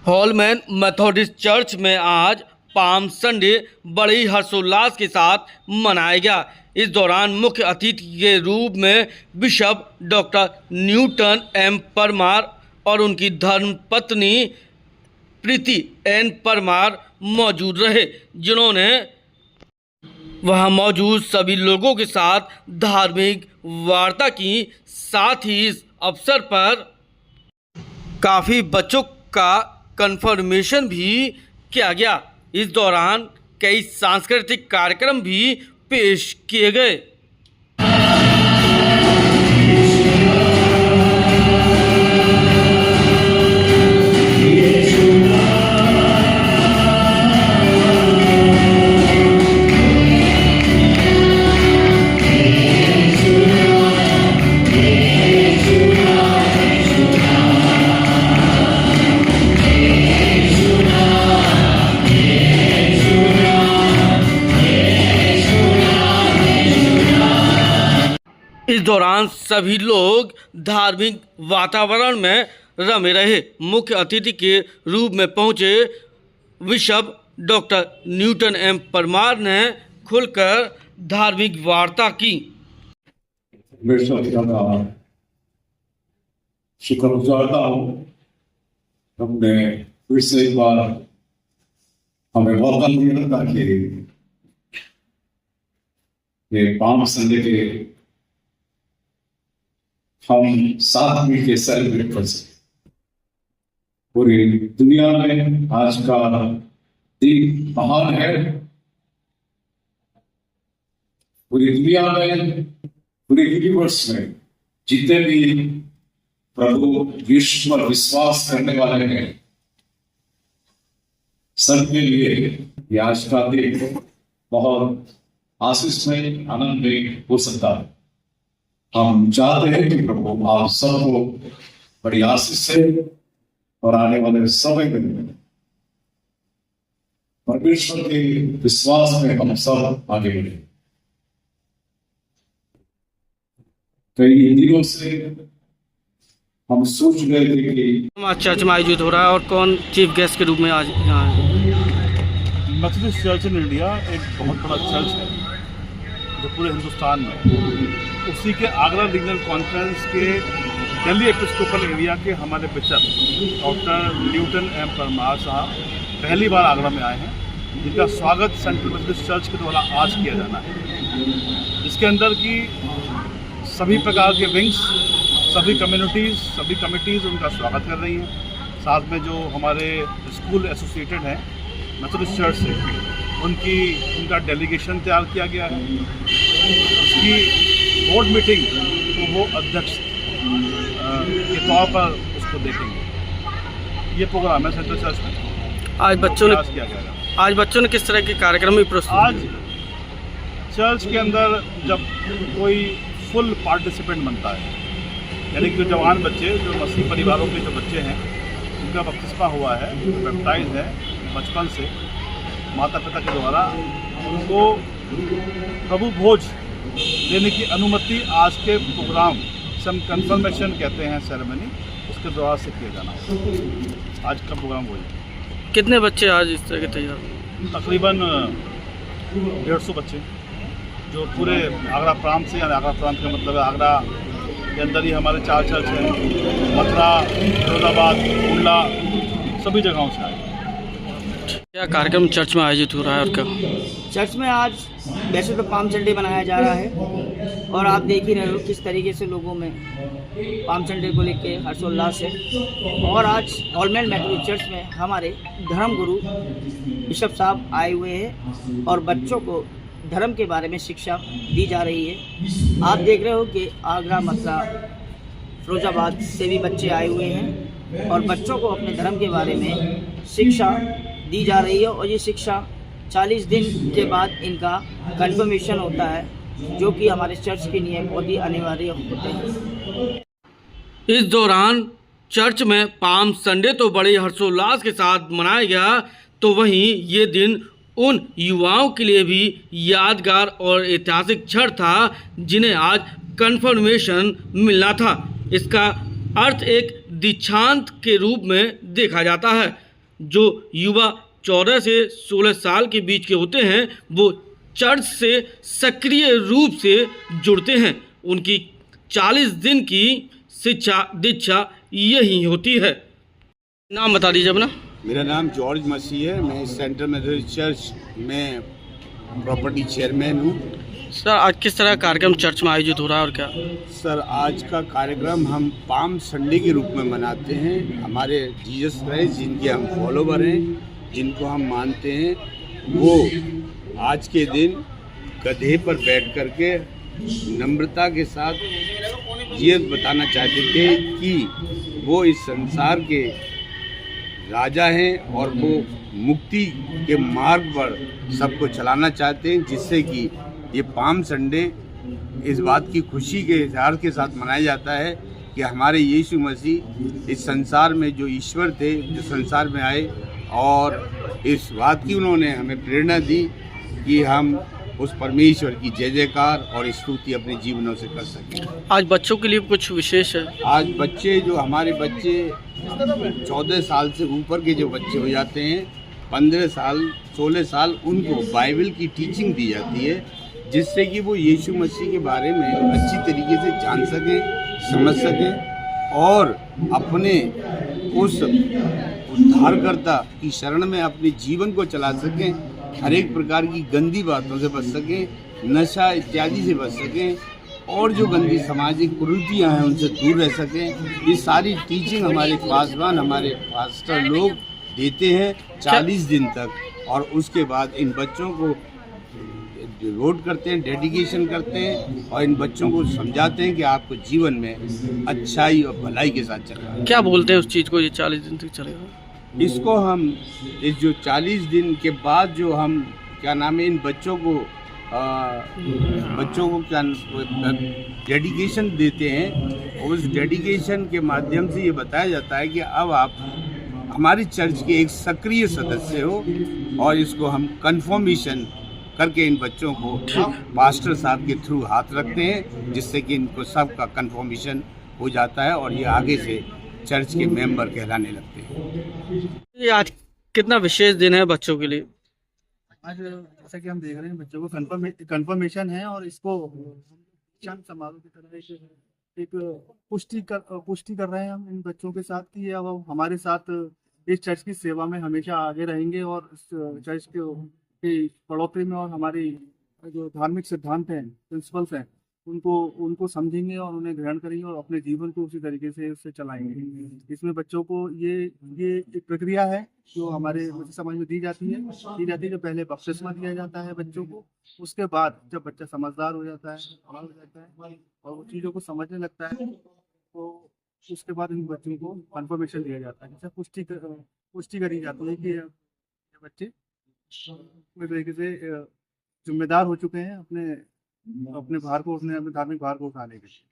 Holman Methodist church में आज palm Sunday बड़े ही हर्षोल्लास के साथ मनाया गया। इस दौरान मुख्य अतिथि के रूप में bishop doctor Newton M Parmar और उनकी धर्मपत्नी प्रीति एन परमार मौजूद रहे, जिन्होंने वहां मौजूद सभी लोगों के साथ धार्मिक वार्ता की। साथ ही इस अवसर पर काफ़ी बच्चों का कन्फर्मेशन भी किया गया। इस दौरान कई सांस्कृतिक कार्यक्रम भी पेश किए गए। इस दौरान सभी लोग धार्मिक वातावरण में रमे रहे। मुख्य अतिथि के रूप में पहुंचे bishop doctor Newton M Parmar ने खुलकर धार्मिक वार्ता की। शुक्रगुजारता हूँ, हमने फिर से एक बार हमें मौका दिया ताकि ये पाम संडे के हम साथ मिलकर सेलिब्रेट कर सकें। पूरी दुनिया में आज का दिन महान है। पूरी दुनिया में, पूरे यूनिवर्स में जितने भी प्रभु विश्व पर विश्वास करने वाले हैं, सबके लिए ये आज का दिन बहुत आशीषमय, आनंदमय हो सकता है। हम चाहते हैं कि प्रभु आप सबको बड़ी आशीष से और आने वाले समय में परमेश्वर के विश्वास में हम सब आगे बढ़े। कई दिनों से हम सोच रहे थे कि आज चर्च में आयोजित हो रहा है और कौन चीफ गेस्ट के रूप में आज यहाँ है। मेथोडिस्ट चर्च इन इंडिया एक बहुत बड़ा चर्च है जो पूरे हिंदुस्तान में, उसी के आगरा रीजनल कॉन्फ्रेंस के दिल्ली एपिस्कोपल एरिया के हमारे bishop doctor Newton M Parmar साहब पहली बार आगरा में आए हैं, जिनका स्वागत सेंट्रल मेथोडिस्ट चर्च के द्वारा आज किया जाना है। इसके अंदर की सभी प्रकार के विंग्स, सभी कम्युनिटीज़, सभी कमिटीज़ उनका स्वागत कर रही हैं। साथ में जो हमारे स्कूल एसोसिएटेड हैं मेथोडिस्ट चर्च से, उनका डेलीगेशन तैयार किया गया है। उसकी बोर्ड मीटिंग तो वो अध्यक्ष के तौर पर उसको देखेंगे। ये प्रोग्राम है सेंट्रल चर्च में। आज बच्चों ने किस तरह के कार्यक्रम में प्रस्तुत? आज चर्च के अंदर जब कोई फुल पार्टिसिपेंट बनता है, यानी कि जो जवान बच्चे, जो मसीह परिवारों के जो बच्चे हैं, उनका बपतिस्मा हुआ है, बैप्टाइज है बचपन से माता पिता के द्वारा, उनको प्रभु भोज देने की अनुमति आज के प्रोग्राम से हम कन्फर्मेशन कहते हैं सेरेमनी, उसके द्वारा से किया जाना है। आज का प्रोग्राम वही। कितने बच्चे आज इस तरह के तैयार? तकरीबन 150 बच्चे जो पूरे आगरा प्रांत से, यानी आगरा प्रांत का मतलब है आगरा के अंदर ही हमारे 4 चर्च हैं, मथुरा, फिरोजाबाद, कुंडला, सभी जगहों से आए। क्या कार्यक्रम चर्च में आयोजित हो रहा है और क्या? चर्च में आज वैसे तो पाम संडे मनाया जा रहा है और आप देख ही रहे हो किस तरीके से लोगों में पाम संडे को लेके हर्षोल्लास है। और आज हॉलमैन मेथोडिस्ट चर्च में हमारे धर्म गुरु बिशप साहब आए हुए हैं और बच्चों को धर्म के बारे में शिक्षा दी जा रही है। आप देख रहे हो कि आगरा, मथुरा, फिरोजाबाद से भी बच्चे आए हुए हैं और बच्चों को अपने धर्म के बारे में शिक्षा दी जा रही है। और ये शिक्षा 40 दिन के बाद इनका कन्फर्मेशन होता है, जो कि हमारे चर्च के लिए बहुत ही अनिवार्य होते हैं। इस दौरान चर्च में पाम संडे तो बड़े हर्षोल्लास के साथ मनाया गया, तो वहीं ये दिन उन युवाओं के लिए भी यादगार और ऐतिहासिक क्षण था जिन्हें आज कन्फर्मेशन मिलना था। इसका अर्थ एक दीक्षांत के रूप में देखा जाता है। जो युवा 14 से 16 साल के बीच के होते हैं वो चर्च से सक्रिय रूप से जुड़ते हैं। उनकी 40 दिन की शिक्षा दीक्षा यही होती है। नाम बता दीजिए अपना। मेरा नाम जॉर्ज मसीह है। मैं सेंट्रल मेथोडिस्ट चर्च में प्रॉपर्टी चेयरमैन हूँ। सर आज किस तरह का कार्यक्रम चर्च में आयोजित हो रहा है और क्या? सर आज का कार्यक्रम हम पाम संडे के रूप में मनाते हैं। हमारे जीसस क्राइस्ट जिनके हम फॉलोवर हैं, जिनको हम मानते हैं, वो आज के दिन गधे पर बैठ कर के नम्रता के साथ ये बताना चाहते थे कि वो इस संसार के राजा हैं और वो मुक्ति के मार्ग पर सबको चलाना चाहते हैं, जिससे कि ये पाम संडे इस बात की खुशी के इजहार के साथ मनाया जाता है कि हमारे यीशु मसीह इस संसार में जो ईश्वर थे, जो संसार में आए और इस बात की उन्होंने हमें प्रेरणा दी कि हम उस परमेश्वर की जय जयकार और स्तुति अपने जीवनों से कर सकें। आज बच्चों के लिए कुछ विशेष है? आज बच्चे जो हमारे बच्चे 14 साल से ऊपर के जो बच्चे हो जाते हैं, 15 साल 16 साल, उनको बाइबल की टीचिंग दी जाती है, जिससे कि वो यीशु मसीह के बारे में अच्छी तरीके से जान सकें, समझ सकें और अपने उस उद्धारकर्ता की शरण में अपने जीवन को चला सकें, हर एक प्रकार की गंदी बातों से बच सकें, नशा इत्यादि से बच सकें और जो गंदी सामाजिक कुरीतियाँ हैं उनसे दूर रह सकें। ये सारी टीचिंग हमारे पासवान, हमारे पास्टर लोग देते हैं 40 दिन तक और उसके बाद इन बच्चों को डिवोट करते हैं, डेडिकेशन करते हैं और इन बच्चों को समझाते हैं कि आपको जीवन में अच्छाई और भलाई के साथ चलना है। क्या बोलते हैं उस चीज़ को, ये 40 दिन तक चलेगा? इसको हम इस जो 40 दिन के बाद जो हम क्या नाम है इन बच्चों को क्या डेडिकेशन देते हैं, उस डेडिकेशन के माध्यम से ये बताया जाता है कि अब आप हमारी चर्च के एक सक्रिय सदस्य हो और इसको हम कन्फर्मेशन करके इन बच्चों को पास्टर साहब के थ्रू हाथ रखते हैं, जिससे कि इनको सबका कन्फर्मेशन हो जाता है और ये आगे से चर्च के मेंबर कहलाने लगते हैं। ये आज कितना विशेष दिन है बच्चों के लिए? आज जैसा कि हम देख रहे हैं बच्चों को कन्फर्मेशन है और इसको चंद समारोह की तरह एक पुष्टि कर रहे हैं हम इन बच्चों के साथ कि अब हमारे साथ इस चर्च की सेवा में हमेशा आगे रहेंगे और इस चर्च के बढ़ोतरी में और हमारी जो धार्मिक सिद्धांत हैं, प्रिंसिपल्स हैं, उनको समझेंगे और उन्हें ग्रहण करेंगे और अपने जीवन को उसी तरीके से उससे चलाएंगे। इसमें बच्चों को ये एक प्रक्रिया है जो हमारे समाज में दी जाती है जो पहले बपतिस्मा दिया जाता है बच्चों को, उसके बाद जब बच्चा समझदार हो जाता है, बड़ा हो जाता है और वो चीज़ों को समझने लगता है, तो उसके बाद इन बच्चों को कन्फर्मेशन दिया जाता है, जैसे पुष्टि करी जाती है कि ये बच्चे पूरी तरीके से जिम्मेदार हो चुके हैं अपने भार को, अपने धार्मिक भार को उठाने के लिए।